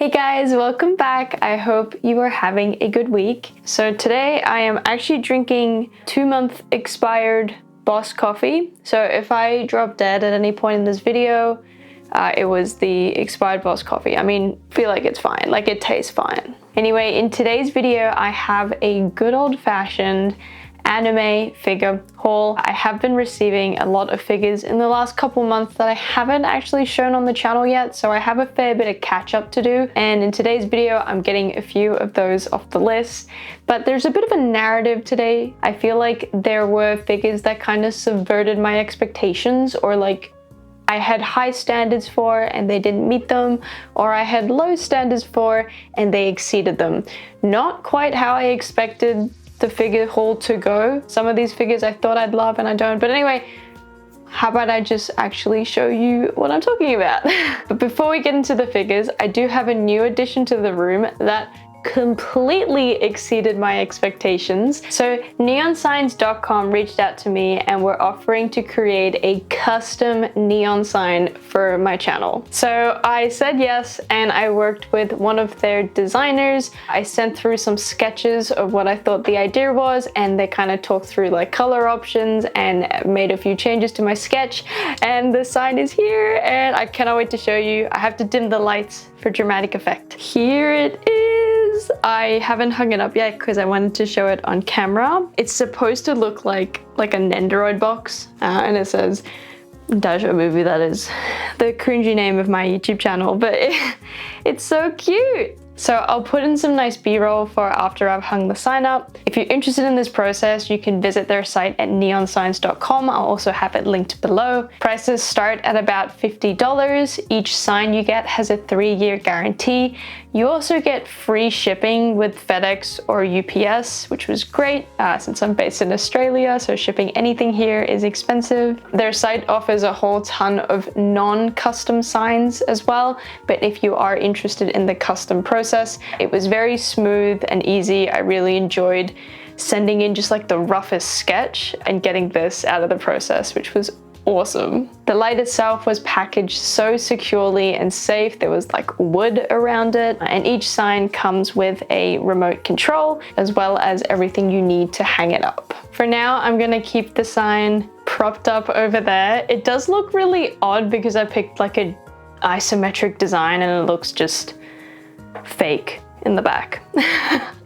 Hey guys, welcome back. I hope you are having a good week. So today I am actually drinking 2-month expired Boss coffee. So if I drop dead at any point in this video, it was the expired Boss coffee. I mean, feel like it's fine, like it tastes fine. Anyway, in today's video, I have a good old-fashioned anime figure haul. I have been receiving a lot of figures in the last couple months that I haven't actually shown on the channel yet, so I have a fair bit of catch up to do, and in today's video I'm getting a few of those off the list. But there's a bit of a narrative today. I feel like there were figures that kind of subverted my expectations, or like I had high standards for and they didn't meet them, or I had low standards for and they exceeded them. Not quite how I expected the figure haul to go. Some of these figures I thought I'd love and I don't. But anyway, how about I just actually show you what I'm talking about? But before we get into the figures, I do have a new addition to the room that completely exceeded my expectations. So neonsigns.com reached out to me and were offering to create a custom neon sign for my channel. So I said yes, and I worked with one of their designers. I sent through some sketches of what I thought the idea was, and they kind of talked through like color options and made a few changes to my sketch, and the sign is here and I cannot wait to show you. I have to dim the lights for dramatic effect. Here it is. I haven't hung it up yet because I wanted to show it on camera. It's supposed to look like a Nendoroid box, and it says Daijoububu. That is the cringy name of my YouTube channel, but it's so cute. So I'll put in some nice b-roll for after I've hung the sign up. If you're interested in this process, you can visit their site at neonsigns.com. I'll also have it linked below. Prices start at about $50. Each sign you get has a 3-year guarantee. You also get free shipping with FedEx or UPS, which was great since I'm based in Australia, so shipping anything here is expensive. Their site offers a whole ton of non-custom signs as well, but if you are interested in the custom process, it was very smooth and easy. I really enjoyed sending in just like the roughest sketch and getting this out of the process, which was awesome. The light itself was packaged so securely and safe. There was like wood around it, and each sign comes with a remote control as well as everything you need to hang it up. For now, I'm gonna keep the sign propped up over there. It does look really odd because I picked like an isometric design and it looks just fake in the back.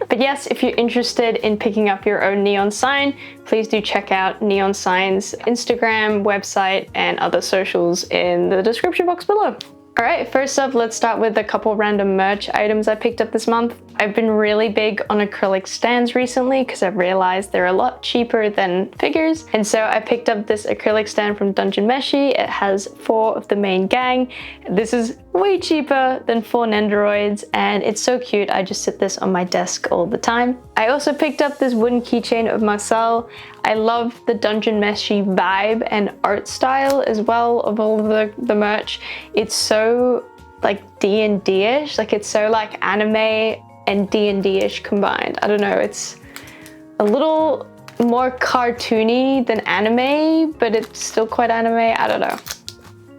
But yes, if you're interested in picking up your own neon sign, please do check out Neon Signs Instagram, website, and other socials in the description box below. All right, first up, let's start with a couple random merch items I picked up this month. I've been really big on acrylic stands recently because I've realized they're a lot cheaper than figures. And so I picked up this acrylic stand from Dungeon Meshi. It has 4 of the main gang. This is way cheaper than 4 Nendoroids, and it's so cute. I just sit this on my desk all the time. I also picked up this wooden keychain of Marcel. I love the Dungeon Meshi vibe and art style as well of all of the merch. It's so like D&D-ish, like it's so like anime and D&D-ish combined. I don't know, it's a little more cartoony than anime, but it's still quite anime. I don't know.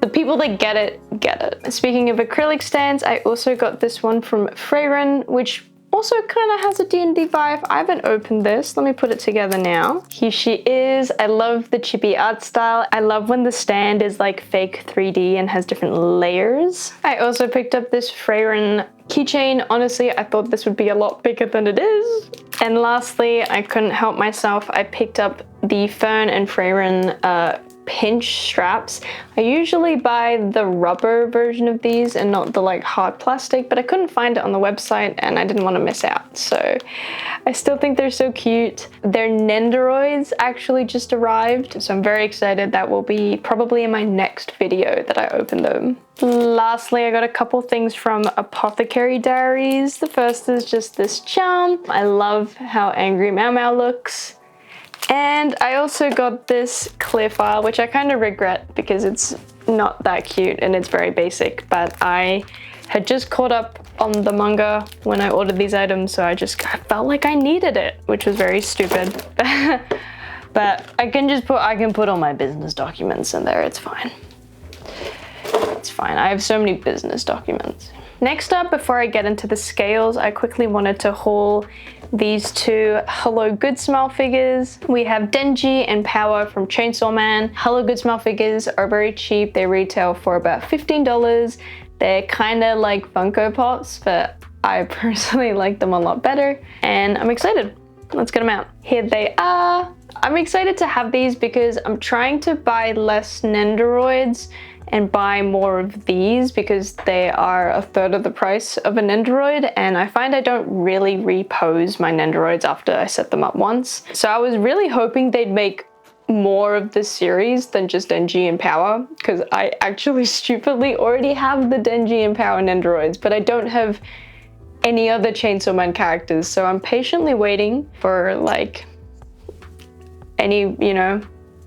The people that get it, get it. Speaking of acrylic stands, I also got this one from Freyren, which also kind of has a D&D vibe. I haven't opened this. Let me put it together now. Here she is. I love the chibi art style. I love when the stand is like fake 3D and has different layers. I also picked up this Freyren keychain. Honestly, I thought this would be a lot bigger than it is. And lastly, I couldn't help myself. I picked up the Fern and Freyren pinch straps. I usually buy the rubber version of these and not the like hard plastic, but I couldn't find it on the website and I didn't want to miss out. So I still think they're so cute. Their Nendoroids actually just arrived, so I'm very excited. That will be probably in my next video that I open them. Lastly, I got a couple things from Apothecary Diaries. The first is just this charm. I love how angry Mau Mau looks. And I also got this clear file, which I kind of regret because it's not that cute and it's very basic, but I had just caught up on the manga when I ordered these items, so I felt like I needed it, which was very stupid. But I can put all my business documents in there, it's fine. It's fine, I have so many business documents. Next up, before I get into the scales, I quickly wanted to haul these two Hello Good Smile figures. We have Denji and Power from Chainsaw Man. Hello Good Smile figures are very cheap. They retail for about $15. They're kind of like Funko Pops, but I personally like them a lot better, and I'm excited. Let's get them out. Here they are. I'm excited to have these because I'm trying to buy less Nendoroids and buy more of these because they are a third of the price of a Nendoroid, and I find I don't really repose my Nendoroids after I set them up once. So I was really hoping they'd make more of this series than just Denji and Power, because I actually stupidly already have the Denji and Power Nendoroids, but I don't have any other Chainsaw Man characters, so I'm patiently waiting for like any, you know,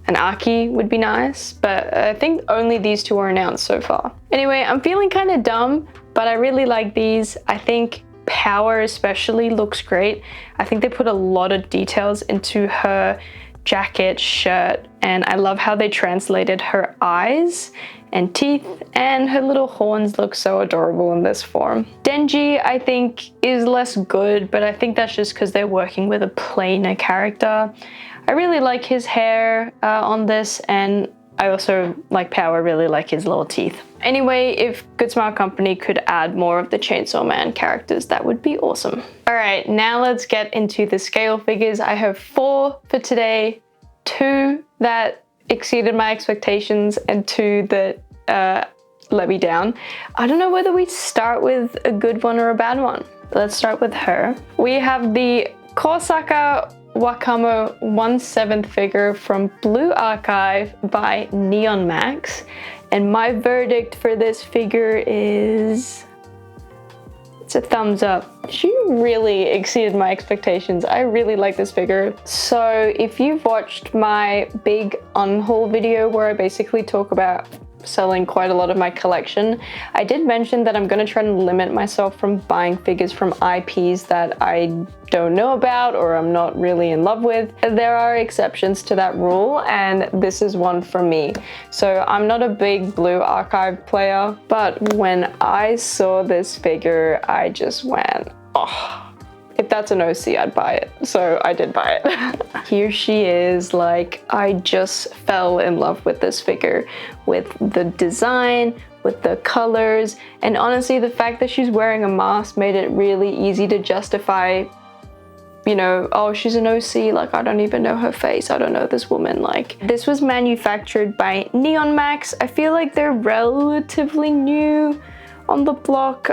an Aki would be nice, but I think only these two are announced so far. Anyway, I'm feeling kind of dumb, but I really like these. I think Power especially looks great. I think they put a lot of details into her jacket, shirt, and I love how they translated her eyes and teeth, and her little horns look so adorable in this form. Denji, I think, is less good, but I think that's just because they're working with a plainer character. I really like his hair on this, and I also like Power, really like his little teeth. Anyway, if Good Smile Company could add more of the Chainsaw Man characters, that would be awesome. All right, now let's get into the scale figures. I have 4 for today, 2 that exceeded my expectations and 2 that let me down. I don't know whether we start with a good one or a bad one. Let's start with her. We have the Kosaka Wakamo 1/7 figure from Blue Archive by Neonmax, and my verdict for this figure is it's a thumbs up. She really exceeded my expectations. I really like this figure. So if you've watched my big unhaul video where I basically talk about selling quite a lot of my collection, I did mention that I'm going to try to limit myself from buying figures from IPs that I don't know about or I'm not really in love with. There are exceptions to that rule, and this is one for me. So I'm not a big Blue Archive player, but when I saw this figure, I just went, oh. If that's an OC, I'd buy it. So I did buy it. Here she is. Like, I just fell in love with this figure, with the design, with the colors, and honestly, the fact that she's wearing a mask made it really easy to justify, you know, oh, she's an OC, like I don't even know her face, I don't know this woman. Like, this was manufactured by Neonmax. I feel like they're relatively new on the block.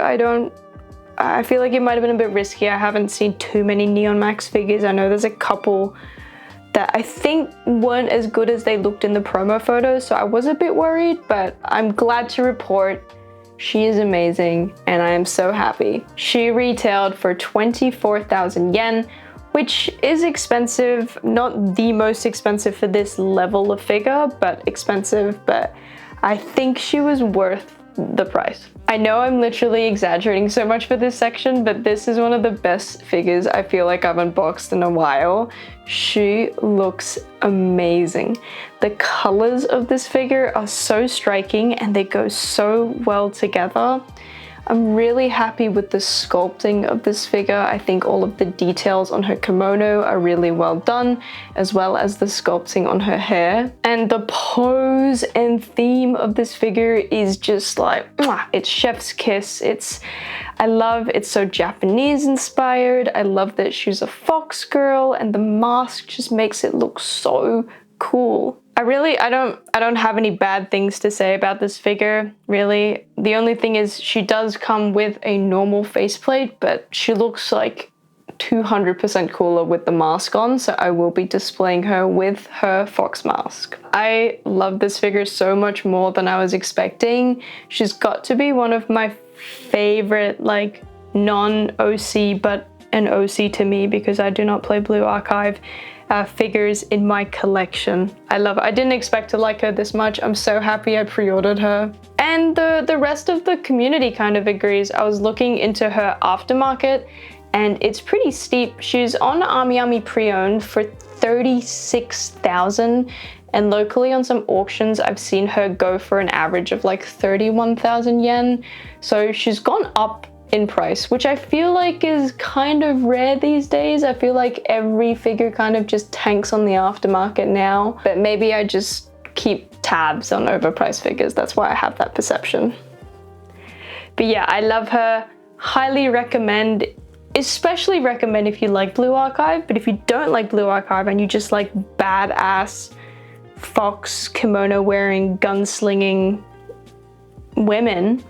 I feel like it might have been a bit risky. I haven't seen too many Neonmax figures. I know there's a couple that I think weren't as good as they looked in the promo photos, so I was a bit worried, but I'm glad to report she is amazing and I am so happy. She retailed for 24,000 yen, which is expensive. Not the most expensive for this level of figure, but expensive, but I think she was worth the price. I know I'm literally exaggerating so much for this section, but this is one of the best figures I feel like I've unboxed in a while. She looks amazing. The colors of this figure are so striking and they go so well together. I'm really happy with the sculpting of this figure. I think all of the details on her kimono are really well done, as well as the sculpting on her hair. And the pose and theme of this figure is just like, mwah, it's chef's kiss. I love it's so Japanese inspired. I love that she's a fox girl and the mask just makes it look so cool. I don't have any bad things to say about this figure, really. The only thing is she does come with a normal faceplate, but she looks like 200% cooler with the mask on, so I will be displaying her with her fox mask. I love this figure so much more than I was expecting. She's got to be one of my favorite, like, non-OC, but an OC to me because I do not play Blue Archive figures in my collection. I love her. I didn't expect to like her this much. I'm so happy I pre-ordered her. And the rest of the community kind of agrees. I was looking into her aftermarket and it's pretty steep. She's on Ayanami pre-owned for 36,000 And locally on some auctions, I've seen her go for an average of like 31,000 yen. So she's gone up in price, which I feel like is kind of rare these days. I feel like every figure kind of just tanks on the aftermarket now, but maybe I just keep tabs on overpriced figures. That's why I have that perception. But yeah, I love her. Highly recommend, especially recommend if you like Blue Archive, but if you don't like Blue Archive and you just like badass fox kimono wearing gunslinging women,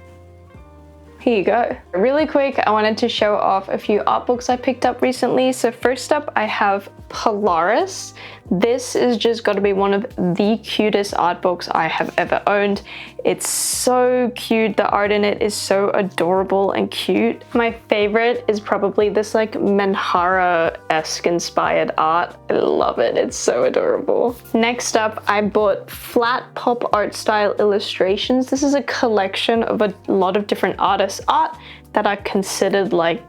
here you go. Really quick, I wanted to show off a few art books I picked up recently. So first up, I have Polaris. This is just got to be one of the cutest art books I have ever owned. It's so cute. The art in it is so adorable and cute. My favorite is probably this like Menhara-esque inspired art. I love it. It's so adorable. Next up, I bought Flat Pop Art Style Illustrations. This is a collection of a lot of different artists' art that are considered like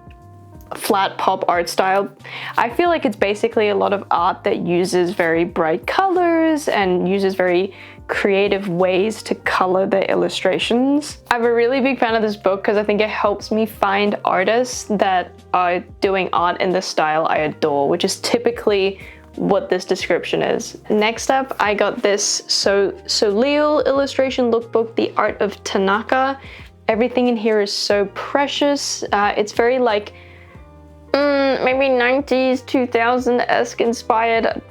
flat pop art style. I feel like it's basically a lot of art that uses very bright colors and uses very creative ways to color the illustrations. I'm a really big fan of this book because I think it helps me find artists that are doing art in the style I adore, which is typically what this description is. Next up, I got this Souryuu illustration lookbook, The Art of Tanaka. Everything in here is so precious. It's very like maybe 90s, 2000-esque inspired.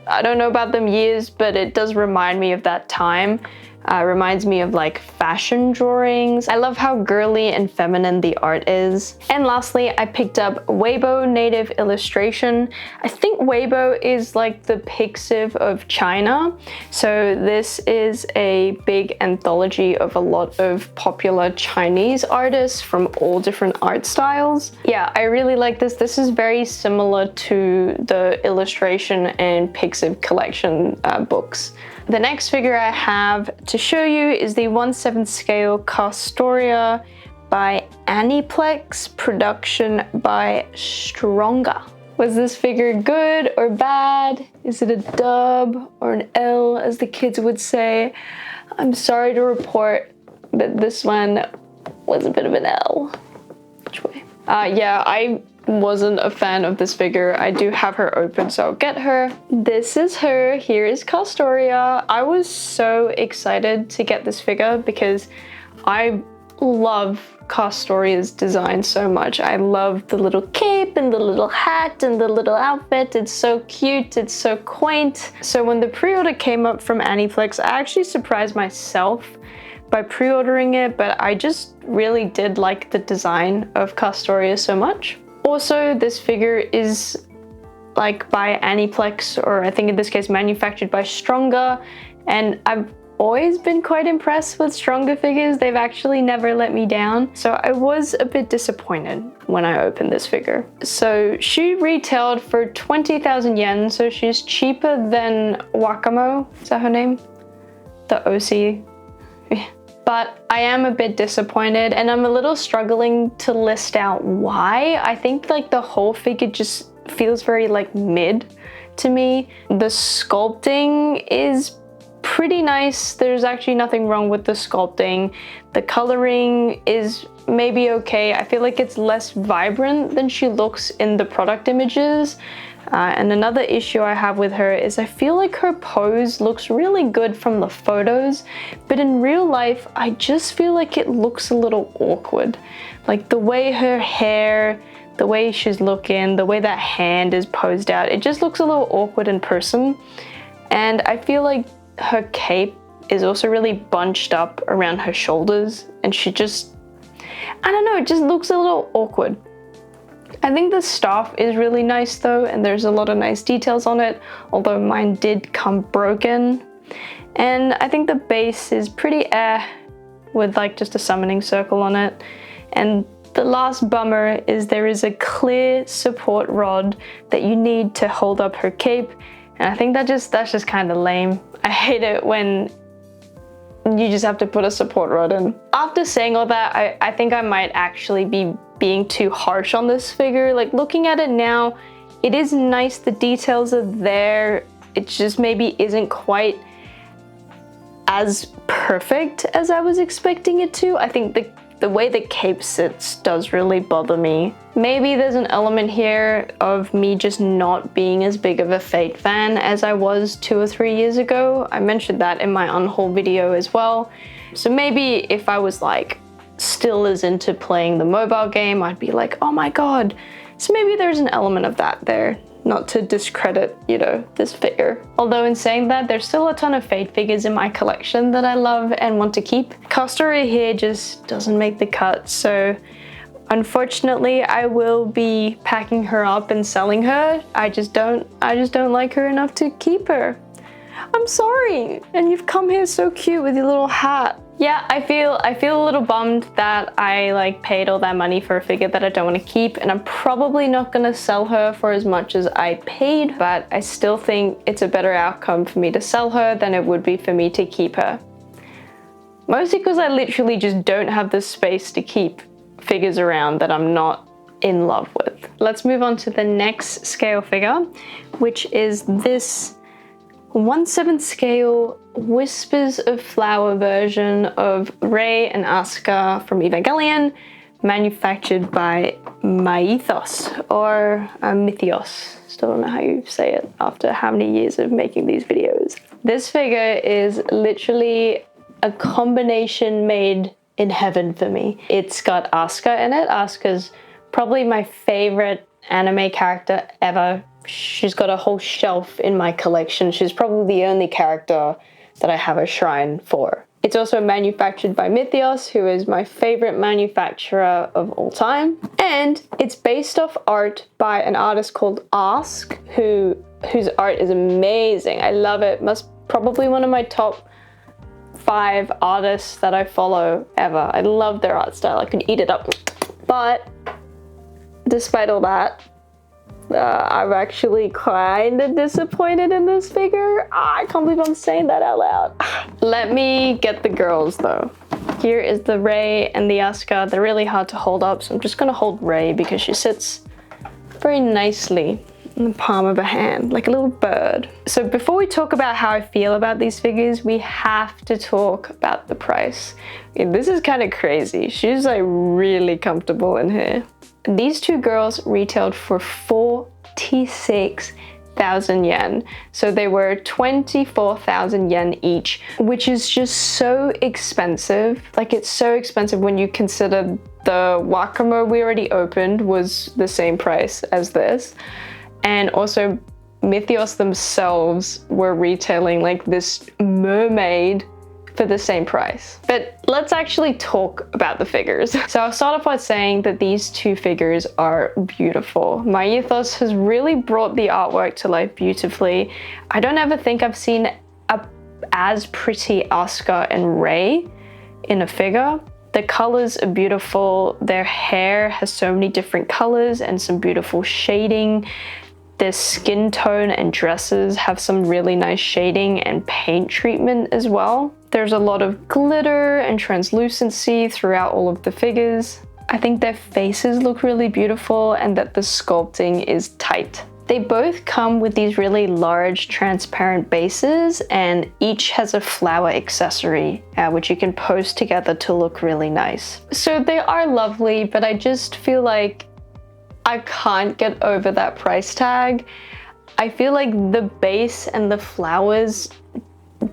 I don't know about them years, but it does remind me of that time. Reminds me of like fashion drawings. I love how girly and feminine the art is. And lastly, I picked up Weibo Native Illustration. I think Weibo is like the Pixiv of China. So this is a big anthology of a lot of popular Chinese artists from all different art styles. Yeah, I really like this. This is very similar to the Illustration and Pixiv collection books. The next figure I have to show you is the 1/7 scale Castoria by Aniplex, production by Stronger. Was this figure good or bad? Is it a dub or an L, as the kids would say? I'm sorry to report that this one was a bit of an L. Which way? Yeah, I wasn't a fan of this figure. I do have her open, so I'll get her. This is her. Here is Castoria. I was so excited to get this figure because I love Castoria's design so much. I love the little cape and the little hat and the little outfit. It's so cute. It's so quaint. So when the pre-order came up from Aniplex, I actually surprised myself by pre-ordering it, but I just really did like the design of Castoria so much. Also, this figure is like by Aniplex, or I think in this case manufactured by Stronger, and I've always been quite impressed with Stronger figures. They've actually never let me down, so I was a bit disappointed when I opened this figure. So she retailed for 20,000 yen, so she's cheaper than Wakamo. Is that her name? The OC. But I am a bit disappointed, and I'm a little struggling to list out why. I think like the whole figure just feels very like mid to me. The sculpting is pretty nice. There's actually nothing wrong with the sculpting. The coloring is maybe okay. I feel like it's less vibrant than she looks in the product images. And another issue I have with her is I feel like her pose looks really good from the photos, but in real life, I just feel like it looks a little awkward. Like the way her hair, the way she's looking, the way that hand is posed out, it just looks a little awkward in person. And I feel like her cape is also really bunched up around her shoulders, and she just, I don't know, it just looks a little awkward. I think the staff is really nice though, and there's a lot of nice details on it, although mine did come broken. And I think the base is pretty with like just a summoning circle on it. And the last bummer is there is a clear support rod that you need to hold up her cape, and I think that's just kind of lame. I hate it when you just have to put a support rod in. After saying all that, I think I might actually be being too harsh on this figure. Like looking at it now, it is nice, the details are there, it just maybe isn't quite as perfect as I was expecting it to. I think the way the cape sits does really bother me. Maybe there's an element here of me just not being as big of a Fate fan as I was 2 or 3 years ago. I mentioned that in my unhaul video as well. So maybe if I was like still as into playing the mobile game, I'd be like, oh my god. So maybe there's an element of that there. Not to discredit, you know, this figure. Although in saying that, there's still a ton of Fate figures in my collection that I love and want to keep. Castoria here just doesn't make the cut, so unfortunately I will be packing her up and selling her. I just don't like her enough to keep her. I'm sorry. And you've come here so cute with your little hat. Yeah, I feel a little bummed that I like paid all that money for a figure that I don't want to keep, and I'm probably not gonna sell her for as much as I paid, but I still think it's a better outcome for me to sell her than it would be for me to keep her. Mostly because I literally just don't have the space to keep figures around that I'm not in love with. Let's move on to the next scale figure, which is this 1/7 scale Whispers of Flower version of Rei and Asuka from Evangelion, manufactured by Myethos or Myethos. Still don't know how you say it after how many years of making these videos. This figure is literally a combination made in heaven for me. It's got Asuka in it. Asuka's probably my favorite anime character ever. She's got a whole shelf in my collection. She's probably the only character that I have a shrine for. It's also manufactured by Myethos, who is my favorite manufacturer of all time. And it's based off art by an artist called Ask, whose art is amazing. I love it. Probably one of my top 5 artists that I follow ever. I love their art style. I could eat it up. But despite all that, I'm actually kind of disappointed in this figure. I can't believe I'm saying that out loud. Let me get the girls though. Here is the Rei and the Asuka. They're really hard to hold up, so I'm just gonna hold Rei because she sits very nicely in the palm of a hand, like a little bird. So before we talk about how I feel about these figures, we have to talk about the price. This is kind of crazy. She's like really comfortable in here. These 2 girls retailed for 46,000 yen. So they were 24,000 yen each, which is just so expensive. Like, it's so expensive when you consider the Wakamo we already opened was the same price as this. And also Myethos themselves were retailing like this mermaid for the same price. But let's actually talk about the figures. So I'll start off by saying that these 2 figures are beautiful. Myethos has really brought the artwork to life beautifully. I don't ever think I've seen as pretty Asuka and Rei in a figure. The colors are beautiful. Their hair has so many different colors and some beautiful shading. Their skin tone and dresses have some really nice shading and paint treatment as well. There's a lot of glitter and translucency throughout all of the figures. I think their faces look really beautiful and that the sculpting is tight. They both come with these really large transparent bases, and each has a flower accessory, which you can pose together to look really nice. So they are lovely, but I just feel like I can't get over that price tag. I feel like the base and the flowers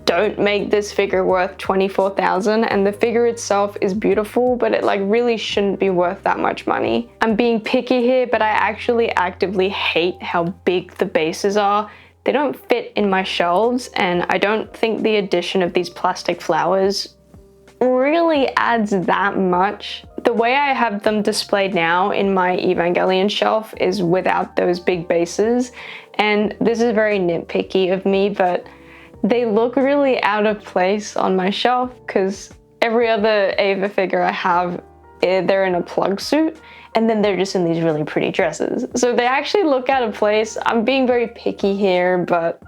don't make this figure worth 24,000, and the figure itself is beautiful, but it like really shouldn't be worth that much money. I'm being picky here, but I actually actively hate how big the bases are. They don't fit in my shelves, and I don't think the addition of these plastic flowers really adds that much. The way I have them displayed now in my Evangelion shelf is without those big bases, and this is very nitpicky of me, but they look really out of place on my shelf because every other Eva figure I have, they're in a plug suit, and then they're just in these really pretty dresses. So they actually look out of place. I'm being very picky here, but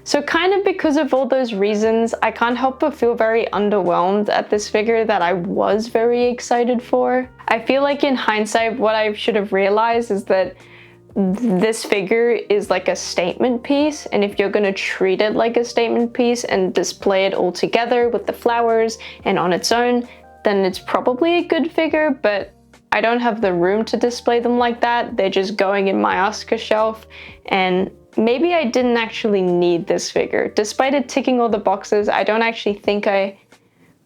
so kind of because of all those reasons, I can't help but feel very underwhelmed at this figure that I was very excited for. I feel like in hindsight, what I should have realized is that this figure is like a statement piece, and if you're gonna treat it like a statement piece and display it all together with the flowers and on its own, then it's probably a good figure, but I don't have the room to display them like that. They're just going in my Asuka shelf, and maybe I didn't actually need this figure. Despite it ticking all the boxes, I don't actually think I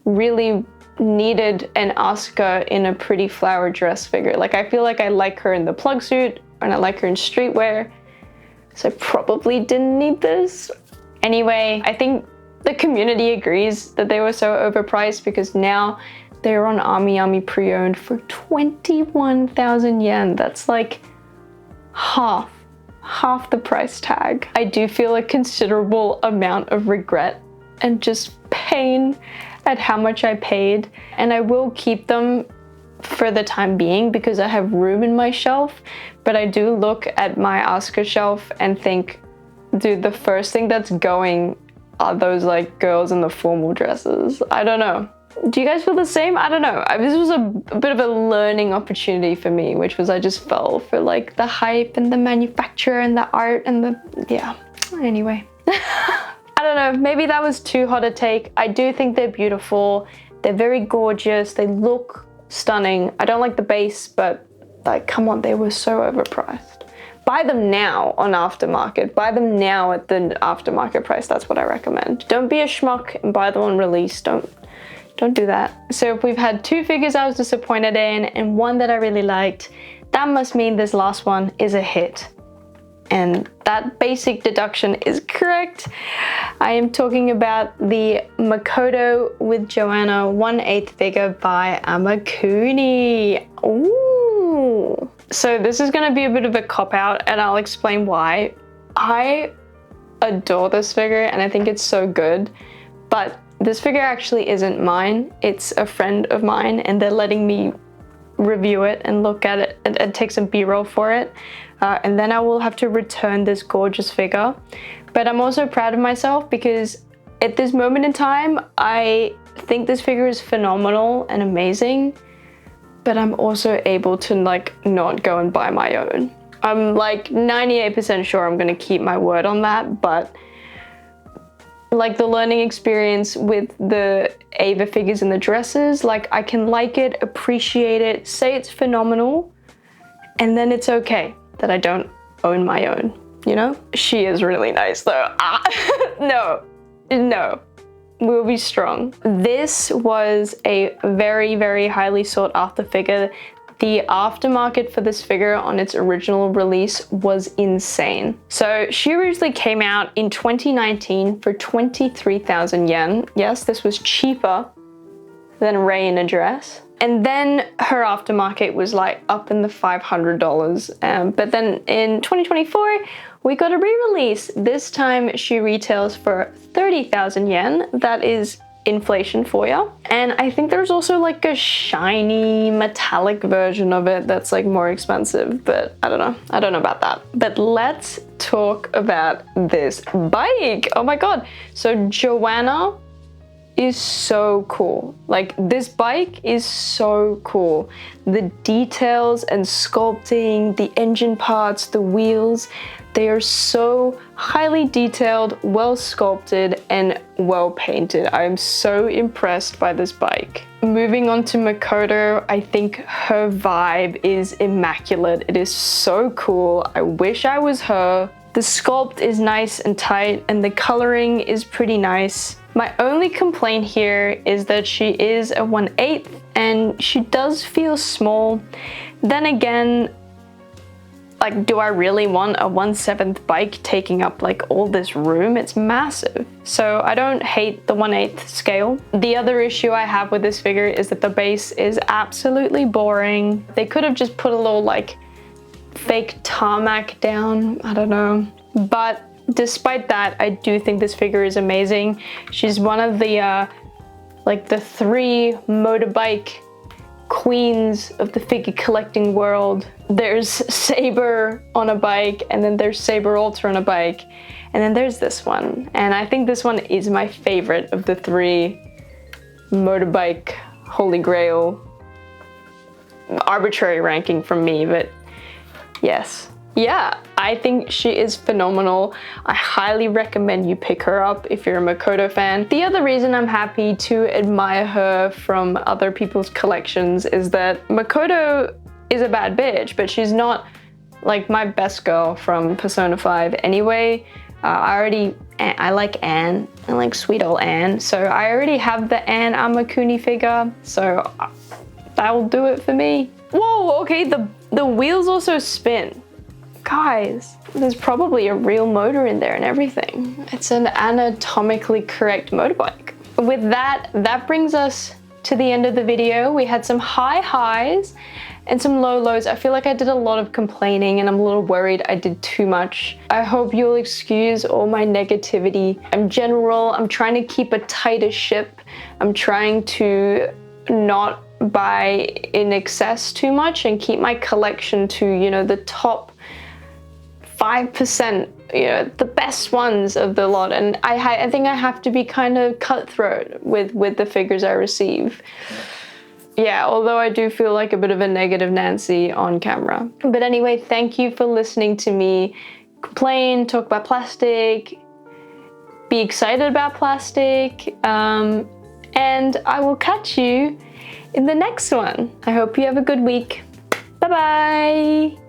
really needed an Asuka in a pretty flower dress figure. Like, I feel like I like her in the plug suit and I like her in streetwear, so I probably didn't need this. Anyway, I think the community agrees that they were so overpriced because now they're on Ayanami pre-owned for 21,000 yen. That's like half the price tag. I do feel a considerable amount of regret and just pain at how much I paid, and I will keep them for the time being because I have room in my shelf, but I do look at my Asuka shelf and think, dude, the first thing that's going are those like girls in the formal dresses. I don't know. Do you guys feel the same? I don't know. This was a bit of a learning opportunity for me, which was I just fell for like the hype and the manufacturer and the art and the, yeah. Anyway. I don't know, maybe that was too hot a take. I do think they're beautiful. They're very gorgeous. They look stunning. I don't like the base, but like, come on, they were so overpriced. Buy them now on aftermarket. Buy them now at the aftermarket price. That's what I recommend. Don't be a schmuck and buy them on release. Don't do that. So if we've had 2 figures I was disappointed in and 1 that I really liked, that must mean this last one is a hit. And that basic deduction is correct. I am talking about the Makoto with Johanna 1/8 figure by Amakuni. Ooh. So this is gonna be a bit of a cop-out and I'll explain why. I adore this figure and I think it's so good, but this figure actually isn't mine. It's a friend of mine and they're letting me review it and look at it and take some B-roll for it. And then I will have to return this gorgeous figure. But I'm also proud of myself because at this moment in time, I think this figure is phenomenal and amazing, but I'm also able to like not go and buy my own. I'm like 98% sure I'm gonna keep my word on that, but like the learning experience with the Ava figures and the dresses, like I can like it, appreciate it, say it's phenomenal, and then it's okay that I don't own my own, you know? She is really nice though. No, we'll be strong. This was a very, very highly sought after figure. The aftermarket for this figure on its original release was insane. So she originally came out in 2019 for 23,000 yen. Yes, this was cheaper than Rei in a dress. And then her aftermarket was like up in the $500. But then in 2024, we got a re-release. This time she retails for 30,000 yen. That is inflation for you. And I think there's also like a shiny metallic version of it that's like more expensive, but I don't know about that. But let's talk about this bike. Oh my God. So Johanna is so cool. Like this bike is so cool. The details and sculpting, the engine parts, the wheels, they are so highly detailed, well sculpted, and well painted. I am so impressed by this bike. Moving on to Makoto, I think her vibe is immaculate. It is so cool. I wish I was her. The sculpt is nice and tight, and the coloring is pretty nice. My only complaint here is that she is a 1/8 and she does feel small. Then again, like, do I really want a 1/7 bike taking up like all this room? It's massive. So I don't hate the 1/8 scale. The other issue I have with this figure is that the base is absolutely boring. They could have just put a little like fake tarmac down, I don't know. But despite that, I do think this figure is amazing. She's one of the like the 3 motorbike queens of the figure collecting world. There's Saber on a bike, and then there's Saber Ultra on a bike, and then there's this one. And I think this one is my favorite of the 3 motorbike holy grail. Arbitrary ranking from me, but yes. yeah, I think she is phenomenal. I highly recommend you pick her up if you're a Makoto fan. The other reason I'm happy to admire her from other people's collections is that Makoto is a bad bitch, but she's not like my best girl from Persona 5 anyway. I like Anne. I like sweet old Anne. So I already have the Anne Amakuni figure, so that'll do it for me. Whoa, okay, the wheels also spin. Guys, there's probably a real motor in there and everything. It's an anatomically correct motorbike. With that, that brings us to the end of the video. We had some high highs and some low lows. I feel like I did a lot of complaining and I'm a little worried I did too much. I hope you'll excuse all my negativity. In general, I'm trying to keep a tighter ship. I'm trying to not buy in excess too much and keep my collection to, you know, the top 5%, you know, the best ones of the lot. And I think I have to be kind of cutthroat with the figures I receive. Yeah, although I do feel like a bit of a negative Nancy on camera. But anyway, thank you for listening to me complain, talk about plastic, be excited about plastic, and I will catch you in the next one. I hope you have a good week. Bye-bye.